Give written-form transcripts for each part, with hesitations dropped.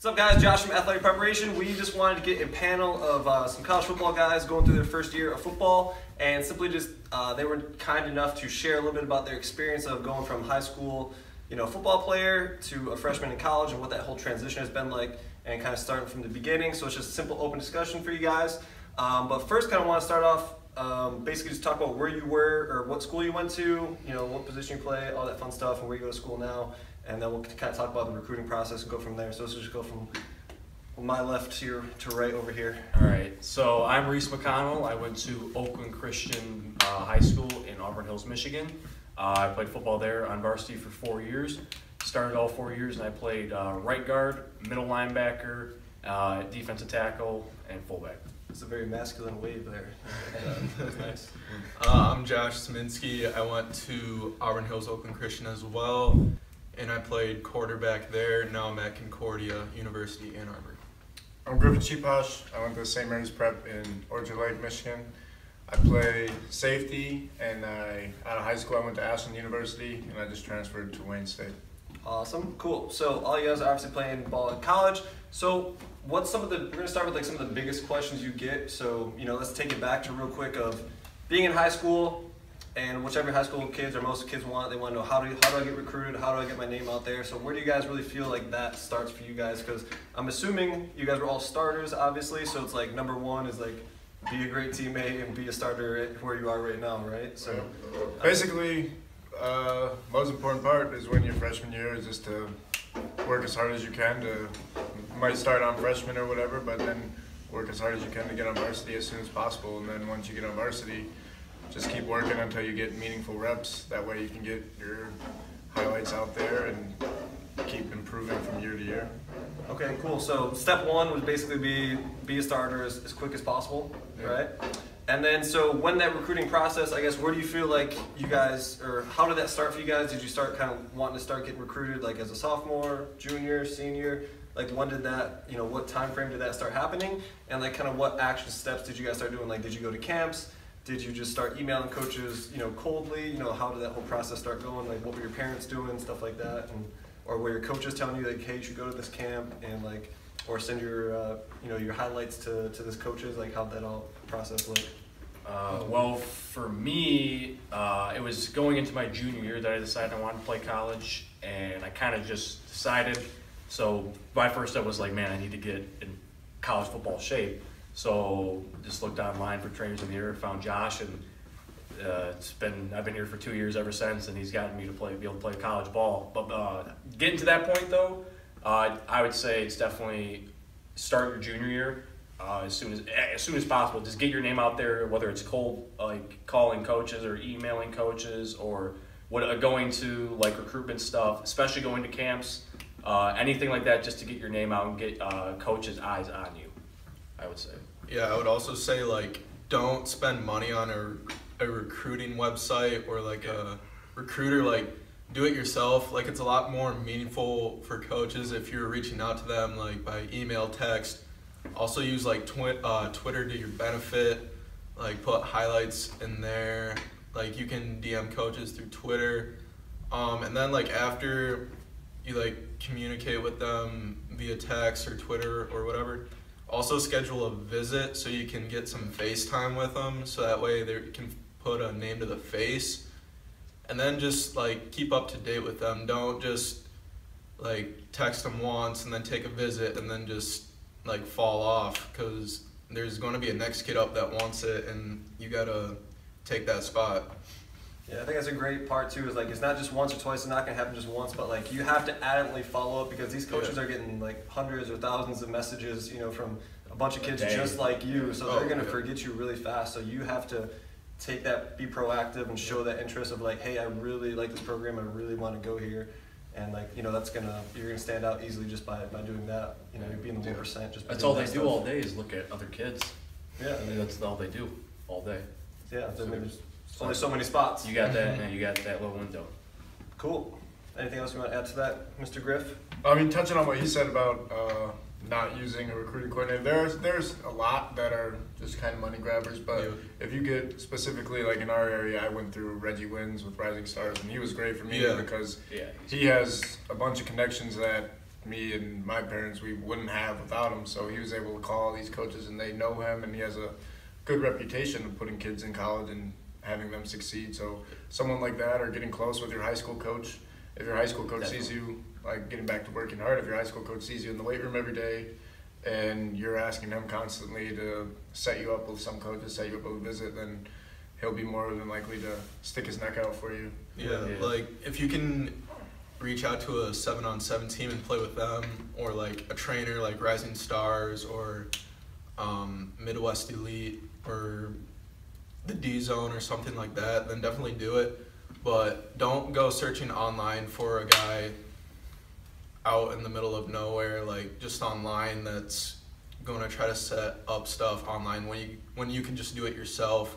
What's up, guys? Josh from Athletic Preparation. We just wanted to get a panel of some college football guys going through their first year of football, and simply just they were kind enough to share a little bit about their experience of going from high school, football player to a freshman in college and what that whole transition has been like, and kind of starting from the beginning. So it's just a simple, open discussion for you guys. But first, kind of want to start off basically just talk about where you were or what school you went to, what position you play, all that fun stuff, and where you go to school now. And then we'll kind of talk about the recruiting process and go from there. So let's just go from my left to right over here. All right. So I'm Reese McConnell. I went to Oakland Christian High School in Auburn Hills, Michigan. I played football there on varsity for 4 years. Started all 4 years, and I played right guard, middle linebacker, defensive tackle, and fullback. It's a very masculine wave there. That's nice. I'm Josh Sminsky. I went to Auburn Hills Oakland Christian as well, and I played quarterback there. Now I'm at Concordia University, Ann Arbor. I'm Griffin Cheaposh. I went to St. Mary's Prep in Orchard Lake, Michigan. I play safety, and out of high school I went to Ashland University, and I just transferred to Wayne State. Awesome, cool. So all you guys are obviously playing ball in college. So what's we're gonna start with some of the biggest questions you get. So let's take it back to real quick of being in high school, and whichever high school kids or most kids want, they want to know how do I get recruited, how do I get my name out there. So where do you guys really feel like that starts for you guys? Because I'm assuming you guys were all starters, obviously. So it's like number one is like be a great teammate and be a starter where you are right now, right? So basically, most important part is when your freshman year is just to work as hard as you can you might start on freshman or whatever, but then work as hard as you can to get on varsity as soon as possible. And then once you get on varsity, just keep working until you get meaningful reps. That way you can get your highlights out there and keep improving from year to year. Okay, cool. So step one would basically be a starter as quick as possible, right? And then so when that recruiting process, I guess, where do you feel like you guys, or how did that start for you guys? Did you start kind of wanting to start getting recruited like as a sophomore, junior, senior? Like when did that, what time frame did that start happening? And like kind of what action steps did you guys start doing? Like did you go to camps? Did you just start emailing coaches, coldly? How did that whole process start going? Like what were your parents doing, stuff like that? Or were your coaches telling you like, hey, you should go to this camp and like, or send your, your highlights to this coaches? Like how'd that all process look? Well, for me, it was going into my junior year that I decided I wanted to play college, and I kind of just decided. So my first step was like, man, I need to get in college football shape. So just looked online for trainers in the area, found Josh, and I've been here for 2 years ever since, and he's gotten me to be able to play college ball. But getting to that point though, I would say it's definitely start your junior year. As soon as possible, just get your name out there, whether it's calling coaches or emailing coaches or going to like recruitment stuff, especially going to camps, anything like that, just to get your name out and get coaches' eyes on you, I would say. Yeah, I would also say don't spend money on a recruiting website or a recruiter. Do it yourself. It's a lot more meaningful for coaches if you're reaching out to them by email, text. Also use Twitter to your benefit. Put highlights in there. You can DM coaches through Twitter. And then after you communicate with them via text or Twitter or whatever, also schedule a visit so you can get some FaceTime with them, so that way they can put a name to the face. And then just keep up to date with them. Don't just text them once and then take a visit and then just fall off, because there's going to be a next kid up that wants it, and you gotta take that spot. Yeah, I think that's a great part too. Is it's not just once or twice. It's not gonna happen just once, but you have to adamantly follow up, because these coaches are getting hundreds or thousands of messages, from a bunch of kids just like you. So they're gonna forget you really fast. So you have to take that, be proactive, and show that interest of hey, I really like this program. I really want to go here. And you're gonna stand out easily just by doing that. You're being the 1%. Just that's all they do all day is look at other kids. Yeah, that's all they do all day. Yeah, there's only so many spots. You got that. You got that little window. Cool. Anything else you want to add to that, Mr. Griff? I mean, touching on what he said about not using a recruiting coordinator, there's a lot that are just kind of money grabbers, but if you get specifically in our area, I went through Reggie Wins with Rising Stars, and he was great for me because he has a bunch of connections that me and my parents we wouldn't have without him. So he was able to call these coaches and they know him, and he has a good reputation of putting kids in college and having them succeed. So someone like that, or getting close with your high school coach. If your high school coach sees you, like getting back to working hard, if your high school coach sees you in the weight room every day and you're asking him constantly to set you up with some coaches, set you up with a visit, then he'll be more than likely to stick his neck out for you. Yeah, like if you can reach out to a 7-on-7 team and play with them, or like a trainer like Rising Stars or Midwest Elite or the D Zone or something like that, then definitely do it. But don't go searching online for a guy out in the middle of nowhere, like just online, that's going to try to set up stuff online when you can just do it yourself.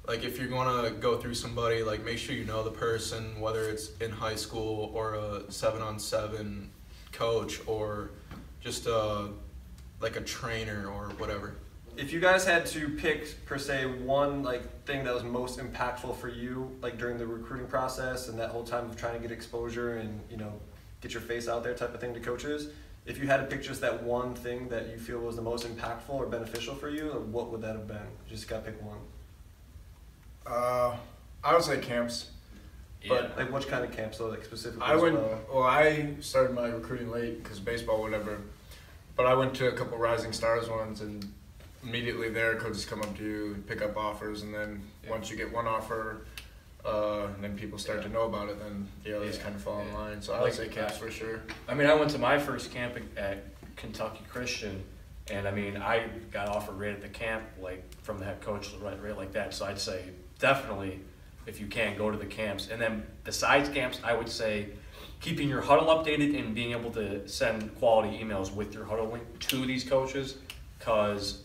Like if you're going to go through somebody, like make sure you know the person, whether it's in high school or a 7-on-7 coach or just like a trainer or whatever. If you guys had to pick, per se, one like thing that was most impactful for you, like during the recruiting process and that whole time of trying to get exposure and, you know, get your face out there type of thing to coaches, if you had to pick just that one thing that you feel was the most impactful or beneficial for you, what would that have been? You just got to pick one. I would say camps. But like which kind of camps though, like specifically? I started my recruiting late because baseball, whatever. But I went to a couple Rising Stars ones, and immediately there, coaches come up to you, pick up offers, and then once you get one offer, then people start to know about it. Then the others kind of fall in line. So I would say camps for sure. I mean, I went to my first camp at Kentucky Christian, and I mean, I got offered right at the camp, like from the head coach, right like that. So I'd say definitely, if you can, go to the camps. And then besides camps, I would say keeping your huddle updated and being able to send quality emails with your huddle link to these coaches, because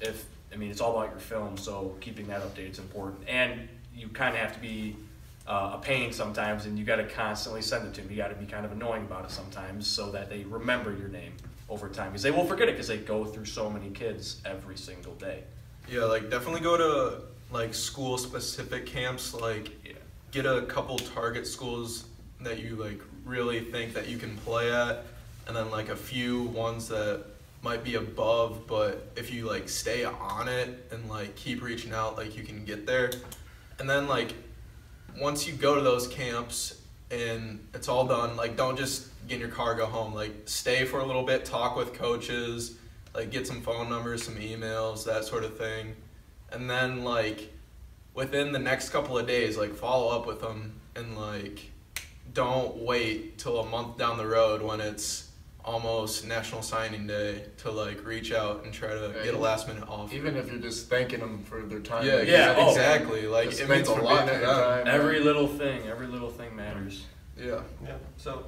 it's all about your film, so keeping that updated is important. And you kind of have to be a pain sometimes, and you got to constantly send it to them. You got to be kind of annoying about it sometimes so that they remember your name over time, because they will forget it because they go through so many kids every single day. Yeah, like definitely go to like school specific camps, like get a couple target schools that you like really think that you can play at, and then like a few ones that might be above, but if you like stay on it and like keep reaching out, like you can get there. And then like once you go to those camps and it's all done, like don't just get in your car, go home, like stay for a little bit, talk with coaches, like get some phone numbers, some emails, that sort of thing. And then like within the next couple of days, like follow up with them, and like don't wait till a month down the road when it's almost National Signing Day to like reach out and try to get a last minute offer. Even if you're just thanking them for their time. Exactly. Like it means a lot to them. Every little thing matters. Yeah. So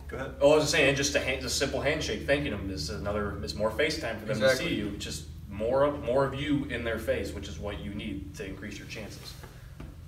go ahead. Oh, I was just saying, just a simple handshake, thanking them is more FaceTime for them to see you. Just more of you in their face, which is what you need to increase your chances.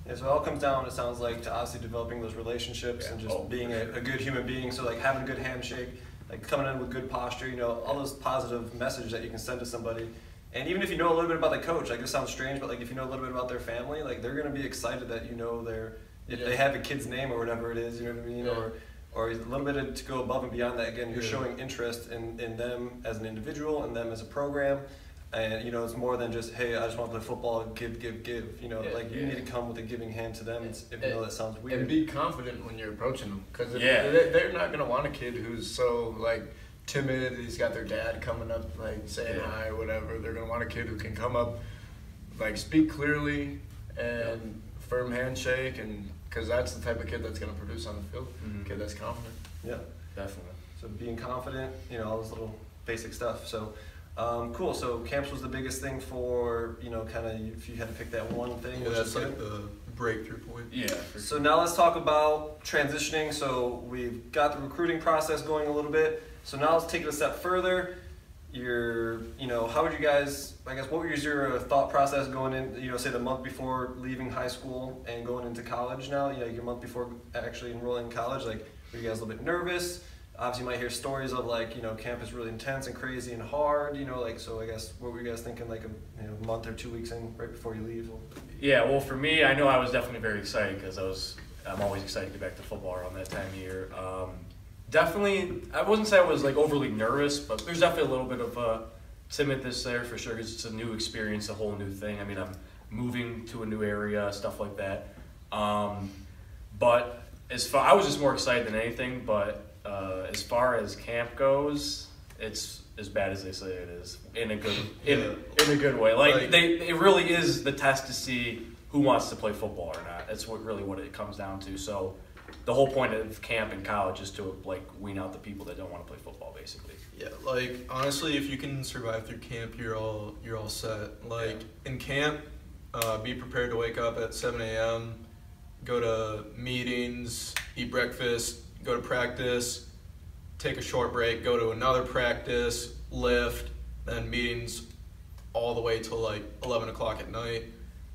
Yeah, so it all comes down, it sounds like, to obviously developing those relationships and just being a good human being. So like having a good handshake, like coming in with good posture, all those positive messages that you can send to somebody. And even if you know a little bit about the coach, like this sounds strange, but like if you know a little bit about their family, like they're gonna be excited that if they have a kid's name or whatever it is, you know what I mean? Yeah. Or a little bit to go above and beyond that. Again, you're showing interest in them as an individual and them as a program. And it's more than just, hey, I just want to play football, give. You need to come with a giving hand to them. If you know that sounds weird. And be confident when you're approaching them, because they're not gonna want a kid who's so like timid. He's got their dad coming up like saying hi or whatever. They're gonna want a kid who can come up, like speak clearly and firm handshake, and because that's the type of kid that's gonna produce on the field. Kid that's confident. Yeah, definitely. So being confident, all this little basic stuff. So. Cool. So camps was the biggest thing for, kind of if you had to pick that one thing. Yeah, that's like the breakthrough point. Yeah. So now let's talk about transitioning. So we've got the recruiting process going a little bit. So now let's take it a step further. How would you guys, what was your thought process going in, say the month before leaving high school and going into college now, your month before actually enrolling in college, like were you guys a little bit nervous? Obviously, you might hear stories of camp is really intense and crazy and hard. So I guess what were you guys thinking a month or 2 weeks in right before you leave? Yeah, well, for me, I know I was definitely very excited because I'm always excited to get back to football around that time of year. Definitely, I wouldn't say I was like overly nervous, but there's definitely a little bit of timidness there for sure because it's a new experience, a whole new thing. I mean, I'm moving to a new area, stuff like that. But I was just more excited than anything. But as far as camp goes, it's as bad as they say it is in a good way. Like it really is the test to see who wants to play football or not. That's really what it comes down to. So the whole point of camp in college is to like wean out the people that don't want to play football, basically. Yeah, like honestly, if you can survive through camp, you're all set. Like in camp, be prepared to wake up at 7 a.m., go to meetings, eat breakfast, go to practice, take a short break, go to another practice, lift, then meetings all the way till like 11 o'clock at night.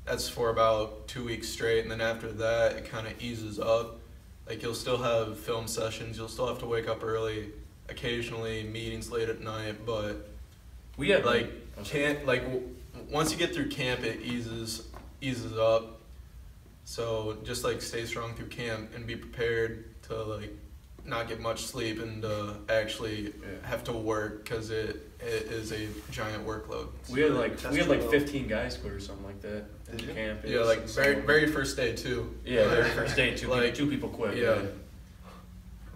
That's for about 2 weeks straight, and then after that, it kind of eases up. Like you'll still have film sessions, you'll still have to wake up early, occasionally meetings late at night, but we had once you get through camp, it eases up. So just like stay strong through camp and be prepared to like not get much sleep and actually have to work because it is a giant workload. We had like 15 guys quit or something like that in camp. Yeah, like very first day too. Yeah, very first day too. Like, two people quit. Yeah.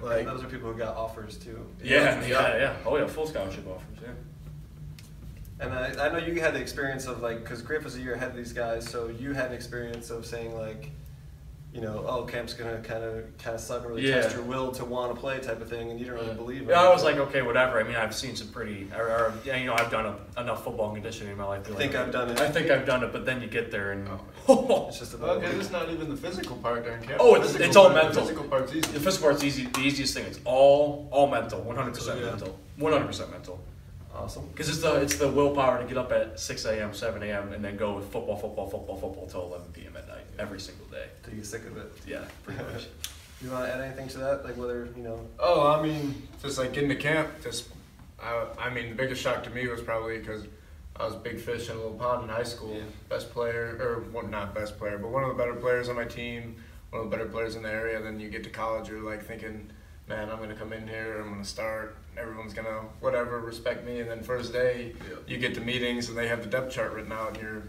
Like those are people who got offers too. Yeah. Oh yeah, full scholarship offers. Yeah. And I know you had the experience of like, because Griff was a year ahead of these guys, so you had an experience of saying like, you know, oh, camp's gonna kind of suck and really test your will to want to play type of thing, and you didn't really believe it. Yeah, I was like, okay, whatever. I mean, I've seen some pretty, I've done enough football and conditioning in my life. I think I've done it. I think I've done it, but then you get there and it's just about. Okay, it's not even the physical part during camp. Oh, it's all mental. The physical part's easy. The physical part's easy. The easiest thing. It's all mental. 100% mental. 100% mental. Awesome. Because it's the willpower to get up at 6 a.m., 7 a.m., and then go with football till 11 p.m. at night every single day. Till you get sick of it. Yeah, pretty much. You want to add anything to that? Like whether, you know? Oh, I mean, just like getting to camp, I mean, the biggest shock to me was probably because I was a big fish in a little pond in high school. Yeah. Best player, or well, not best player, but one of the better players on my team, one of the better players in the area. Then you get to college, you're like thinking, man, I'm going to come in here, I'm going to start, everyone's going to, whatever, respect me. And then first day, you get to meetings and they have the depth chart written out and you're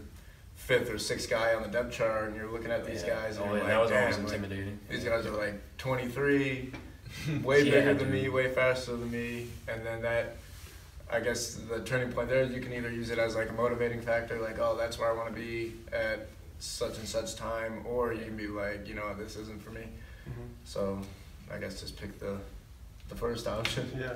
fifth or sixth guy on the depth chart and you're looking at these guys and you're like, that was always damn, intimidating. These guys are like 23, way bigger than me, way faster than me. And then that, I guess the turning point there, you can either use it as like a motivating factor, like, oh, that's where I want to be at such and such time, or you can be like, you know, this isn't for me. Mm-hmm. So I guess just pick the first option. Yeah.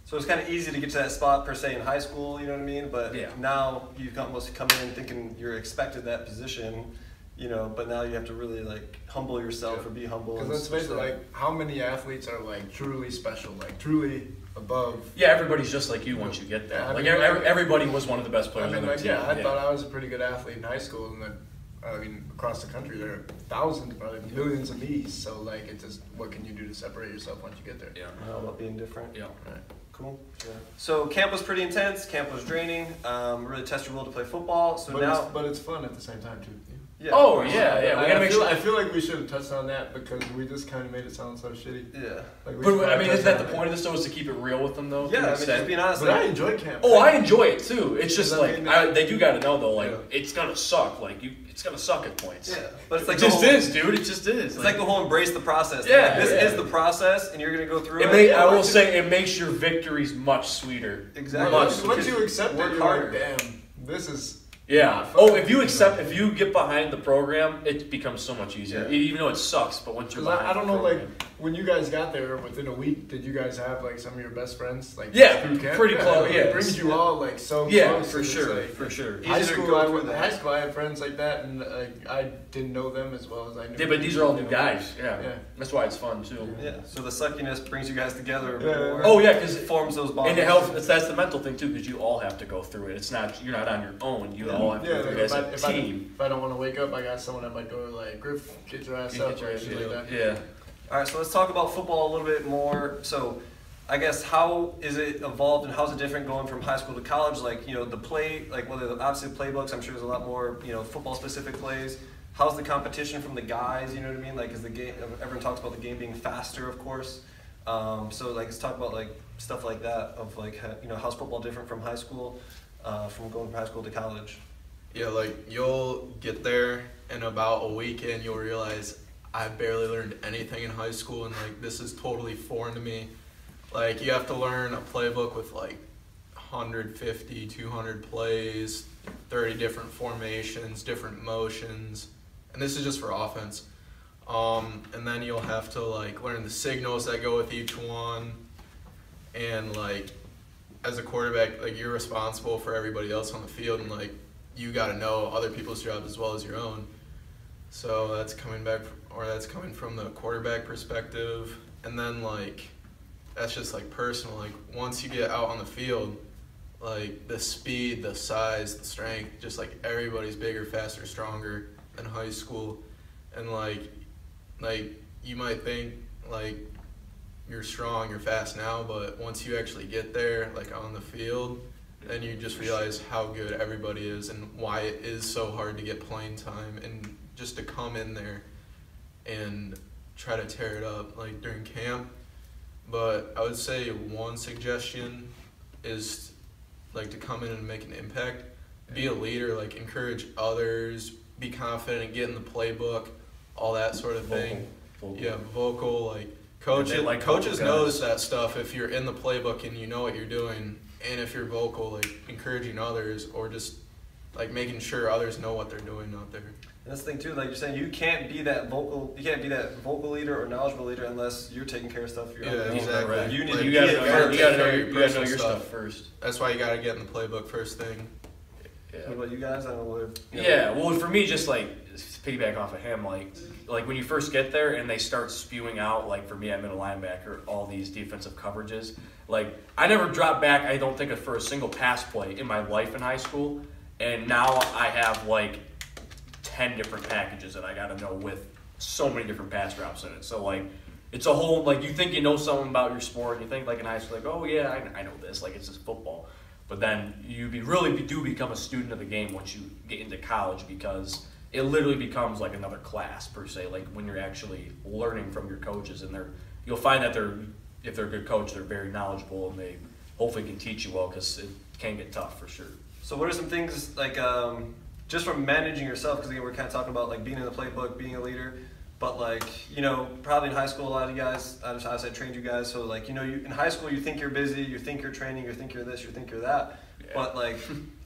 So it's kind of easy to get to that spot per se in high school, you know what I mean? But Yeah. now you've almost come in thinking you're expected that position, you know, but now you have to really like humble yourself or be humble. Because and let's face it, stuff. like, how many athletes are like truly special, like truly above? Yeah, everybody's just like you once you get there. Yeah, I like mean, everybody was one of the best I players mean, on their like, team. I thought I was a pretty good athlete in high school, and then I mean, across the country, there are thousands, probably millions of me's. So, like, it's just what can you do to separate yourself once you get there? Yeah. How about being different? Yeah. Right. Cool. Yeah. So camp was pretty intense. Camp was draining. Really test your will to play football. So now, but it's fun at the same time too. yeah. Oh yeah. We gotta make sure. I feel like we should have touched on that because we just kind of made it sound so shitty. Yeah. Like we But should I mean, have isn't that touched the on point of this though? Is to keep it real with them though? to Yeah. an I mean, extent? just being honest. But like, I enjoy camp. Oh, I enjoy it too. It's just Does that like mean they do got to know though. Like Yeah. it's gonna suck. Like it's gonna suck at points. yeah. But it's like It the just whole, is, dude. It just is. It's like the whole embrace the process. Yeah, Like, this yeah. is the process, and you're gonna go through it. I will say it makes your victories much sweeter. Exactly. Much. Once you accept Work it, you're harder. like, damn, this is. Yeah. not fun. Oh, if you get behind the program, it becomes so much easier. Yeah. Even though it sucks, but once you're 'Cause behind I don't the know, like, program. when you guys got there within a week, did you guys have like some of your best friends? Like, Yeah, through camp? pretty close, It yeah. brings you all like so Yeah, close. for and it's sure, like- for sure. Easier to go through that. High school, I had friends like that, and I didn't know them as well as I knew. Yeah, but these are all new guys. Yeah. Yeah. That's why it's fun too. Yeah. So the suckiness brings you guys together a bit Yeah. more. Oh yeah, because It forms those bonds. and it helps. That's the mental thing too, because you all have to go through it. It's not you're not on your own. You Yeah. all have to Yeah, go through like it as if a team. I don't want to wake up, I got someone at my door like, Griff, get your ass You up, get your or ass shit up. like that. Yeah. All right, so let's talk about football a little bit more. So, I guess how is it evolved and how's it different going from high school to college? Like, you know, the play, like whether obviously playbooks, I'm sure there's a lot more, you know, football specific plays. How's the competition from the guys? You know what I mean? Like, is the game? Everyone talks about the game being faster, of course. So like let's talk about like stuff like that of like how's football different from high school, from going from high school to college. Yeah, like you'll get there in about a weekend, you'll realize I barely learned anything in high school, and like this is totally foreign to me. Like you have to learn a playbook with like 150, 200 plays, 30 different formations, different motions, and this is just for offense. And then you'll have to like learn the signals that go with each one, and like as a quarterback, like you're responsible for everybody else on the field, and like you got to know other people's jobs as well as your own. So that's coming from the quarterback perspective, and then like that's just like personal. Like once you get out on the field, like the speed, the size, the strength, just like everybody's bigger, faster, stronger than high school, and like you might think like you're strong, you're fast now, but once you actually get there, like on the field, then you just realize how good everybody is and why it is so hard to get playing time and just to come in there and try to tear it up like during camp. But I would say one suggestion is like to come in and make an impact, be a leader, like encourage others, be confident, get in the playbook, all that sort of thing. Vocal. Yeah, vocal, like coaches knows that stuff if you're in the playbook and you know what you're doing, and if you're vocal, like encouraging others or just like making sure others know what they're doing out there. And that's the thing too, like you're saying, you can't be that vocal leader or knowledgeable leader unless you're taking care of stuff for your own. Exactly. Right. You need Like, to You gotta personal know your stuff. stuff first. That's why you got to get in the playbook first thing. Yeah. What about you guys? I don't know what. Yeah, well, for me, just like piggyback off of him, like when you first get there and they start spewing out, like for me, I'm middle linebacker, all these defensive coverages. Like I never dropped back, I don't think, for a single pass play in my life in high school, and now I have like 10 different packages that I got to know with so many different pass drops in it. So like it's a whole, like you think you know something about your sport, and you think like in high school, like, oh yeah, I know this, like it's just football. But then you really do become a student of the game once you get into college, because it literally becomes like another class per se. Like when you're actually learning from your coaches, and you'll find that if they're a good coach, they're very knowledgeable and they hopefully can teach you well, because it can get tough for sure. So what are some things like just from managing yourself? Because again, we're kind of talking about like being in the playbook, being a leader. But like, probably in high school, a lot of you guys, I trained you guys. So like, in high school, you think you're busy, you think you're training, you think you're this, you think you're that. Yeah. But like,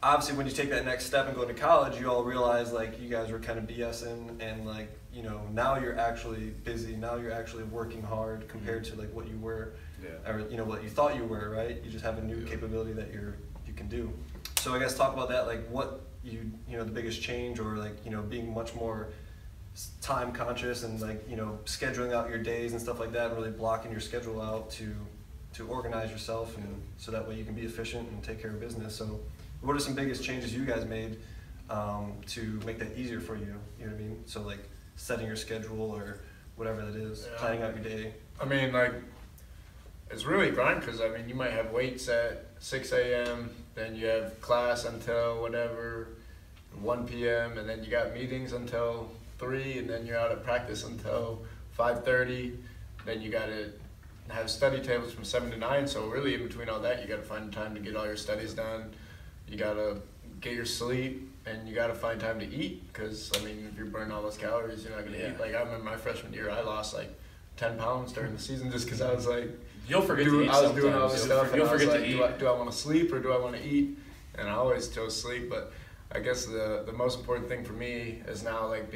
obviously when you take that next step and go to college, you all realize like you guys were kind of BSing, and like, now you're actually busy. Now you're actually working hard compared to like what you were, or what you thought you were, right? You just have a new capability that you can do. So I guess talk about that, like what the biggest change, or like, being much more time conscious and like scheduling out your days and stuff like that, and really blocking your schedule out to organize yourself, and so that way you can be efficient and take care of business. So what are some biggest changes you guys made to make that easier for you? You know what I mean? So like setting your schedule or whatever that is, planning out your day. I mean, like, it's really grind, because I mean you might have weights at 6 a.m., then you have class until whatever 1 p.m., and then you got meetings until 3, and then you're out at practice until 5:30. Then you got to have study tables from 7 to 9. So really, in between all that, you got to find time to get all your studies done. You got to get your sleep, and you got to find time to eat, because I mean, if you're burning all those calories, you're not gonna eat. Like I remember my freshman year, I lost like 10 pounds during the season just because I was like, You'll forget to eat I was sometimes. doing all this stuff, and You'll I was forget like, to eat. do I want to sleep or do I want to eat? And I always chose sleep. But I guess the most important thing for me is now, like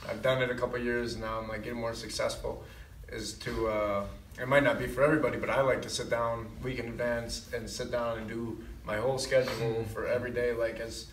I've done it a couple of years now, I'm like getting more successful, is to, it might not be for everybody, but I like to sit down week in advance and sit down and do my whole schedule for every day, like as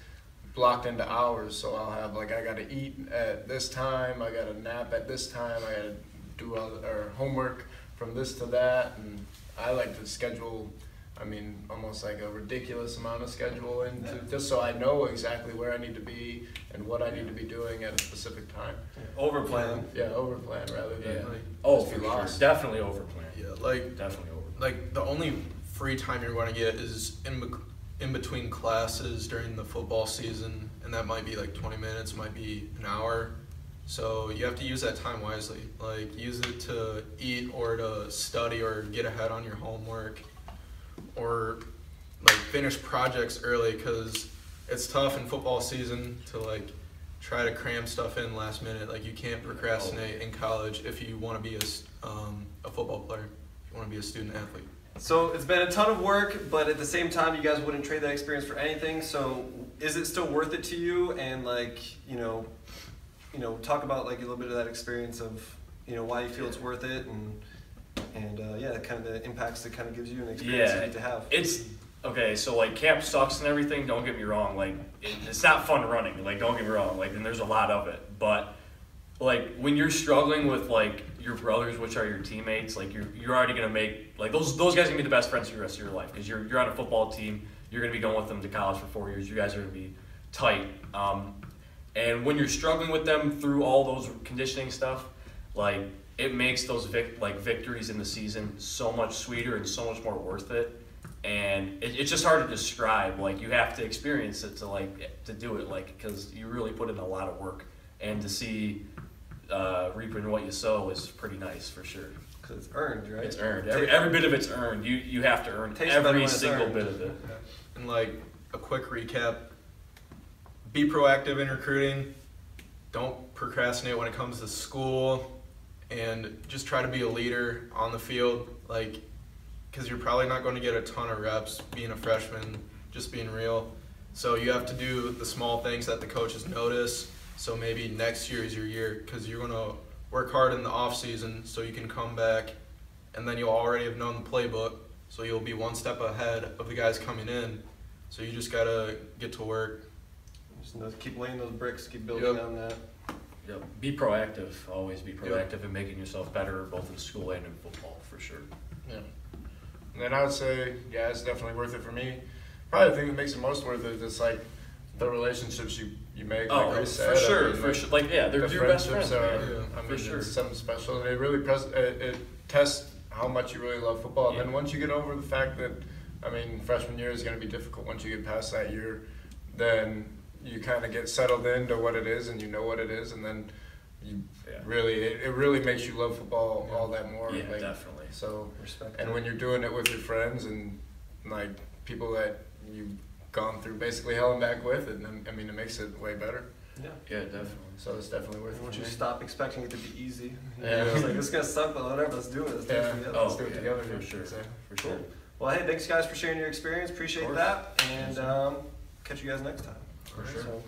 blocked into hours. So I'll have like, I got to eat at this time, I got to nap at this time, I got to do our homework from this to that, and I like to schedule, I mean, almost like a ridiculous amount of schedule into, just so I know exactly where I need to be and what I need to be doing at a specific time. Overplan. Yeah, overplan rather than like Oh, just be for sure. lost. Definitely overplan. Yeah, like Definitely overplan. like the only free time you're going to get is in between classes during the football season, and that might be like 20 minutes, might be an hour. So you have to use that time wisely. Like use it to eat or to study or get ahead on your homework or like finish projects early, because it's tough in football season to like try to cram stuff in last minute. Like you can't procrastinate in college if you want to be a football player, if you want to be a student athlete. So it's been a ton of work, but at the same time, you guys wouldn't trade that experience for anything. So is it still worth it to you? And like, talk about like a little bit of that experience of, why you feel it's worth it, and kind of the impacts it kind of gives you and the experience you need to have. It's okay. So like camp sucks and everything. Don't get me wrong. Like it's not fun running. Like don't get me wrong. Like and there's a lot of it, but like when you're struggling with like your brothers, which are your teammates, like you're already gonna make like those guys are gonna be the best friends for the rest of your life, because you're on a football team. You're gonna be going with them to college for 4 years. You guys are gonna be tight. And when you're struggling with them through all those conditioning stuff, like it makes those victories in the season so much sweeter and so much more worth it. And it's just hard to describe. Like you have to experience it to do it. Like because you really put in a lot of work, and to see reaping what you sow is pretty nice for sure. Because it's earned, right? It's earned. Every bit of it's earned. You have to earn every single bit of it. And like a quick recap, be proactive in recruiting. Don't procrastinate when it comes to school, and just try to be a leader on the field. Like, because you're probably not going to get a ton of reps being a freshman, just being real. So you have to do the small things that the coaches notice. So maybe next year is your year, because you're going to work hard in the off season so you can come back, and then you'll already have known the playbook. So you'll be one step ahead of the guys coming in. So you just got to get to work. Just keep laying those bricks, keep building on that. Yep. Be proactive. Always be proactive in making yourself better, both in school and in football, for sure. Yeah. And then I would say, yeah, it's definitely worth it for me. Probably the thing that makes it most worth it is like the relationships you make. Oh, like I said. for sure, I mean, Like yeah, they're the your best friends. friendships Man. are, I For mean, sure. it's something special. It really it tests how much you really love football. Yeah. And then once you get over the fact that, I mean, freshman year is going to be difficult. Once you get past that year, then you kind of get settled into what it is, and you know what it is, and then you it really makes you love football all that more. Yeah, like, definitely. So Respect. and when you're doing it with your friends and like people that you've gone through basically hell and back with, and then, I mean, it makes it way better. Yeah, definitely. So it's definitely worth it. Once for you me. stop expecting it to be easy. Yeah. It's like, it's going to suck, but whatever, let's do it. Let's do it together. Let's do it together for sure. So. For sure. Well, hey, thanks guys for sharing your experience. Appreciate course. that. And catch you guys next time. For sure. So,